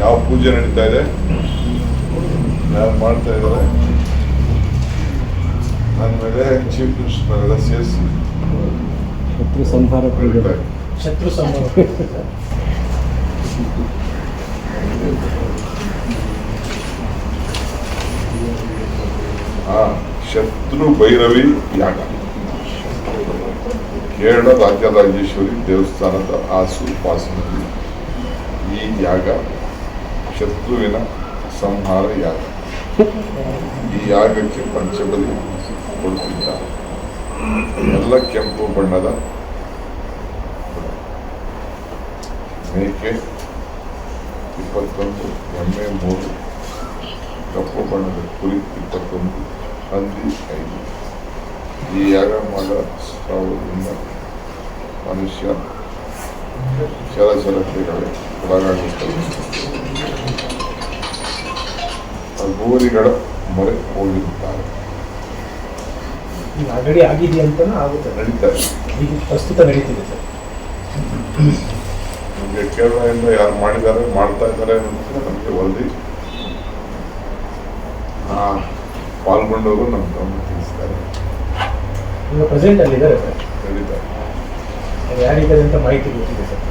ಯಾವ ಪೂಜೆ ನಡೀತಾ ಇದೆ, ಯಾರು ಮಾಡ್ತಾ ಇದ್ದಾರೆ, ನನ್ನ ಮೇಲೆ ಚೀಫ್ ಮಿನಿಸ್ಟರ್ ಎಲ್ಲ ಸೇರಿಸಿ ಶತ್ರು ಸಂಹಾರ ನಡೀತಾ ಇದೆ. ಶತ್ರು ಸಂಹಾರ ಶತ್ರು ಭೈರವಿ ಯಾಗ ಕೇರಳ ರಾಜರಾಜೇಶ್ವರಿ ದೇವಸ್ಥಾನದ ಆಸುಪಾಸಿನಲ್ಲಿ ಈ ಯಾಗ ಶತ್ರುವಿನ ಸಂಹಾರ ಯಾಗ. ಈ ಯಾಗಕ್ಕೆ ಪಂಚಬಲಿ ಕೊಡುತ್ತಿದ್ದಾರೆ. ಎಲ್ಲ ಕೆಂಪು ಬಣ್ಣದ ಮೇಕೆ 21, ಎಮ್ಮೆ 3, ಕಪ್ಪು ಬಣ್ಣದ ಕುರಿ 21, ಹಂದಿ 5. ಈ ಯಾಗ ಮಾಡೋದ್ರಿಂದ ಮನುಷ್ಯ ಚಲಚಲತೆಗಳಿಗೆ ಒಳಗಾಗುತ್ತದೆ. ಗೋರಿಗಳ ಮೊರೆ ಹೋಗಿರುತ್ತಾರೆ. ಆಲ್ರೆಡಿ ಆಗಿದೆ ಅಂತಾನು ಆಗುತ್ತೆ, ನಡೀತಾರೆ. ಈಗ ಪ್ರಸ್ತುತ ನಡೀತಿದೆ ಸರ್. ನಮಗೆ ಕೇರಳದಿಂದ ಯಾರು ಮಾಡಿದ್ದಾರೆ, ಮಾಡ್ತಾ ಇದ್ದಾರೆ ಅಂತ ನಮಗೆ ವರದಿ ಪಾಲ್ಗೊಂಡವರು ನಮ್ಮ ಗಮನ ತಿಳಿಸ್ತಾರೆ. ಈಗ ಪ್ರೆಸೆಂಟ್ ಅಲ್ಲಿ ಇದ್ದಾರೆ ಸರ್, ನಡೀತಾರೆ. ಯಾರಿದ್ದಾರೆ ಅಂತ ಮಾಹಿತಿ ಗೊತ್ತಿದೆ ಸರ್.